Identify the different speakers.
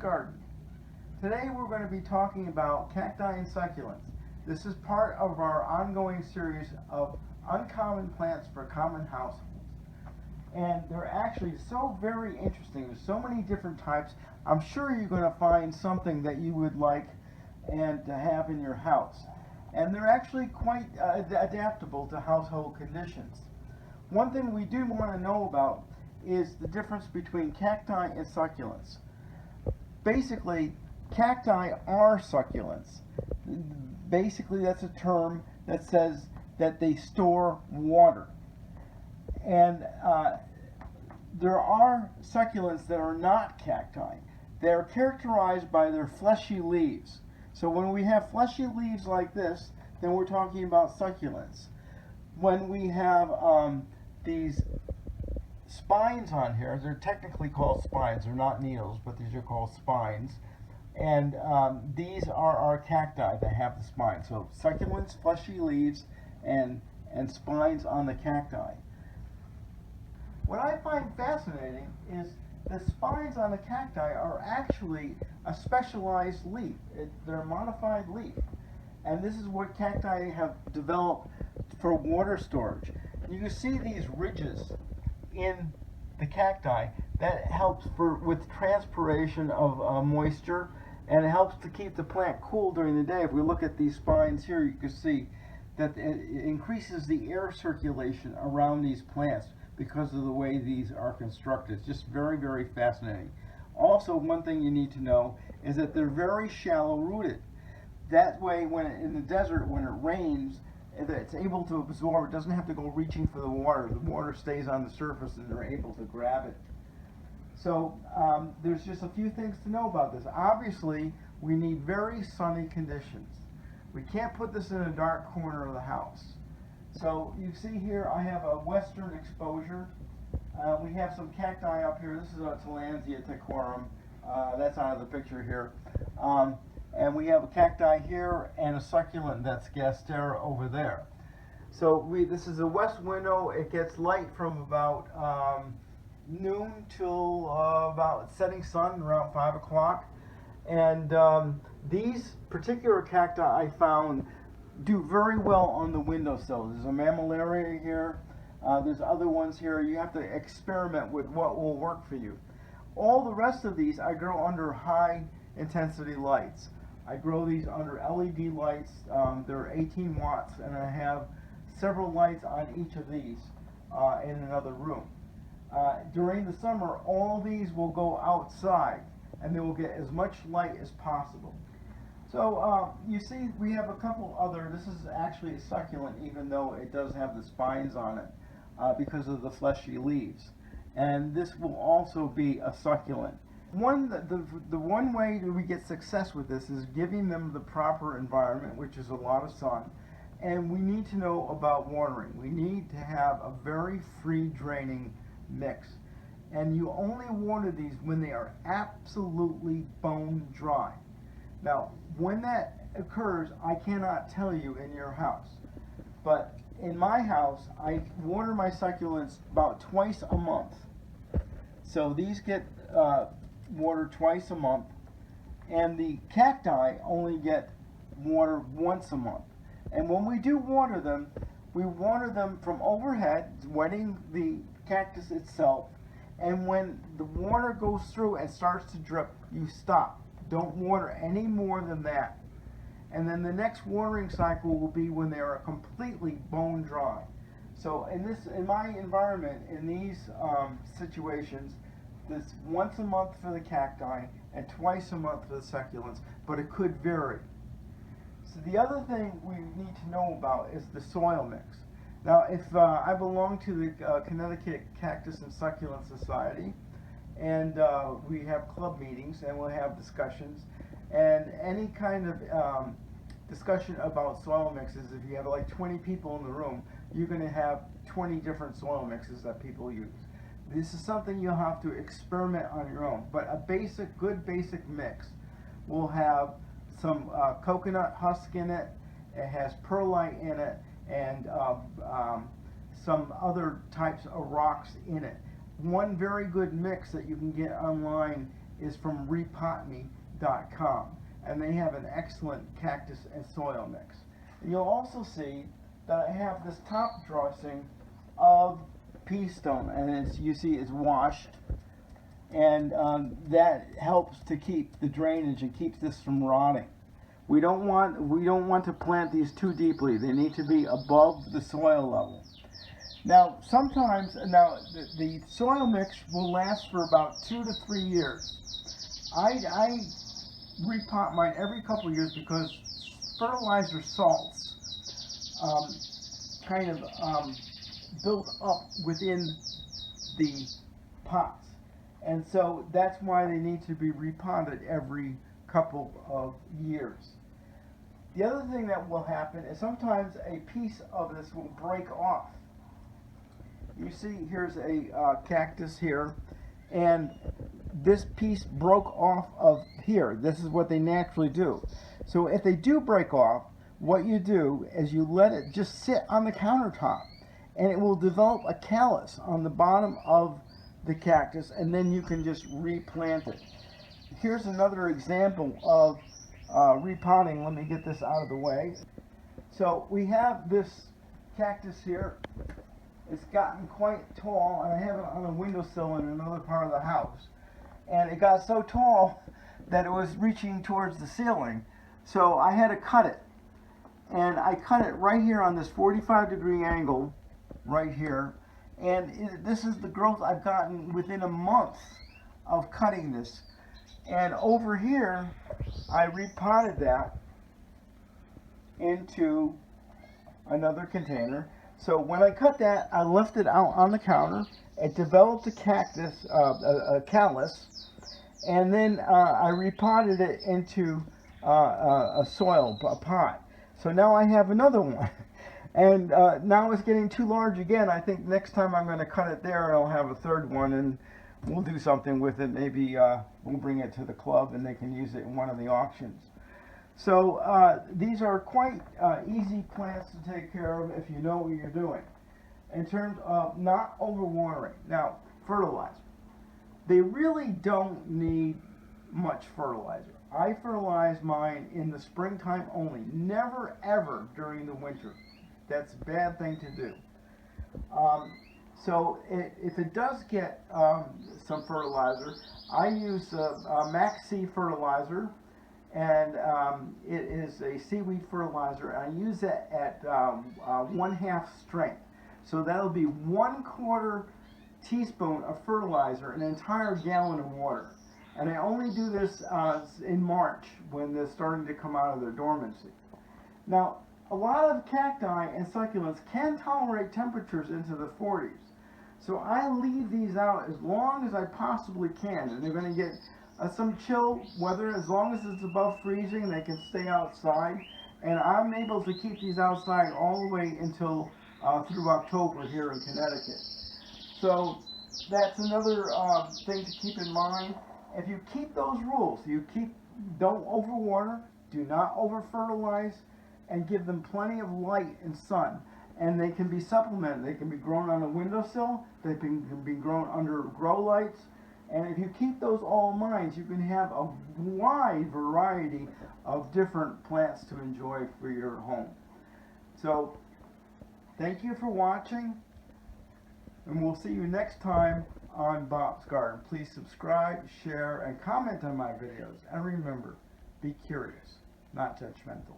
Speaker 1: Garden. Today we're going to be talking about cacti and succulents. This is part of our ongoing series of uncommon plants for common households. And they're actually so very interesting. There's so many different types. I'm sure you're going to find something that you would like and to have in your house. And they're actually quite adaptable to household conditions. One thing we do want to know about is the difference between cacti and succulents. Basically, cacti are succulents. Basically, that's a term that says that they store water. And there are succulents that are not cacti. They're characterized by their fleshy leaves. So when we have fleshy leaves like this, then we're talking about succulents. When we have these spines on here, they're technically called spines. They're not needles, but these are called spines. And these are our cacti that have the spines. So succulents, fleshy leaves, and spines on the cacti. What I find fascinating is the spines on the cacti are actually a specialized leaf. They're a modified leaf. And this is what cacti have developed for water storage. You can see these ridges in the cacti. That helps with transpiration of moisture, and it helps to keep the plant cool during the day. If we look at these spines here, you can see that it increases the air circulation around these plants because of the way these are constructed. It's just very, very fascinating. Also, one thing you need to know is that they're very shallow rooted. That way, in the desert, when it rains, it's able to absorb. It doesn't have to go reaching for the water. The water stays on the surface and they're able to grab it. So there's just a few things to know about this. Obviously, we need very sunny conditions. We can't put this in a dark corner of the house. So you see here I have a western exposure. We have some cacti up here. This is a Tillandsia tecorum. That's out of the picture here. And we have a cacti here and a succulent that's Gastera over there. So this is a west window. It gets light from about noon till about setting sun, around 5 o'clock. And these particular cacti I found do very well on the windowsill. There's a mammillaria here. There's other ones here. You have to experiment with what will work for you. All the rest of these I grow under high intensity lights. I grow these under LED lights. They're 18 watts, and I have several lights on each of these in another room. During the summer, all these will go outside, and they will get as much light as possible. So you see we have a couple other. This is actually a succulent, even though it does have the spines on it because of the fleshy leaves. And this will also be a succulent. The one way that we get success with this is giving them the proper environment, which is a lot of sun. And we need to know about watering. We need to have a very free draining mix. And you only water these when they are absolutely bone dry. Now, when that occurs, I cannot tell you in your house. But in my house, I water my succulents about twice a month. So these get watered twice a month. And the cacti only get water once a month. And when we do water them, we water them from overhead, wetting the cactus itself. And when the water goes through and starts to drip, you stop. Don't water any more than that. And then the next watering cycle will be when they are completely bone dry. So in my environment, in these situations, this once a month for the cacti and twice a month for the succulents, but it could vary. So the other thing we need to know about is the soil mix. Now, if I belong to the Connecticut Cactus and Succulent Society, and we have club meetings and we'll have discussions, and any kind of discussion about soil mixes, if you have like 20 people in the room, you're going to have 20 different soil mixes that people use. This is something you'll have to experiment on your own, but a good basic mix will have some coconut husk in it, it has perlite in it, and some other types of rocks in it. One very good mix that you can get online is from repotme.com, and they have an excellent cactus and soil mix. And you'll also see that I have this top dressing of pea stone, and you see it's washed, and that helps to keep the drainage and keeps this from rotting. We don't want to plant these too deeply. They need to be above the soil level. Now, sometimes, the soil mix will last for about 2 to 3 years. I repot mine every couple of years because fertilizer salts build up within the pots, and so that's why they need to be repotted every couple of years. The other thing that will happen is sometimes a piece of this will break off. You see, here's a cactus here, and this piece broke off of here. This is what they naturally do. So if they do break off, what you do is you let it just sit on the countertop, and it will develop a callus on the bottom of the cactus, and then you can just replant it. Here's another example of repotting. Let me get this out of the way. So we have this cactus here. It's gotten quite tall, and I have it on a windowsill in another part of the house. And it got so tall that it was reaching towards the ceiling. So I had to cut it. And I cut it right here on this 45-degree angle, right here. And this is the growth I've gotten within a month of cutting this. And over here, I repotted that into another container. So when I cut that, I left it out on the counter. It developed a cactus, a callus, and then I repotted it into a soil pot. So now I have another one. And now it's getting too large again. I think next time I'm going to cut it there, and I'll have a third one, and we'll do something with it. Maybe we'll bring it to the club, and they can use it in one of the auctions. So these are quite easy plants to take care of if you know what you're doing. In terms of not overwatering. Now, fertilizer. They really don't need much fertilizer. I fertilize mine in the springtime only. Never ever during the winter. That's a bad thing to do. So if it does get some fertilizer, I use Max C fertilizer, and it is a seaweed fertilizer. I use it at 1/2 strength. So that'll be 1/4 teaspoon of fertilizer, an entire gallon of water. And I only do this in March when they're starting to come out of their dormancy. Now, a lot of cacti and succulents can tolerate temperatures into the 40s. So I leave these out as long as I possibly can. And they're going to get some chill weather. As long as it's above freezing, they can stay outside. And I'm able to keep these outside all the way until through October here in Connecticut. So that's another thing to keep in mind. If you keep those rules, don't overwater, do not over-fertilize, and give them plenty of light and sun. And they can be supplemented. They can be grown on a windowsill. They can be grown under grow lights. And if you keep those all in mind, you can have a wide variety of different plants to enjoy for your home. So, thank you for watching, and we'll see you next time on Bob's Garden. Please subscribe, share, and comment on my videos. And remember, be curious, not judgmental.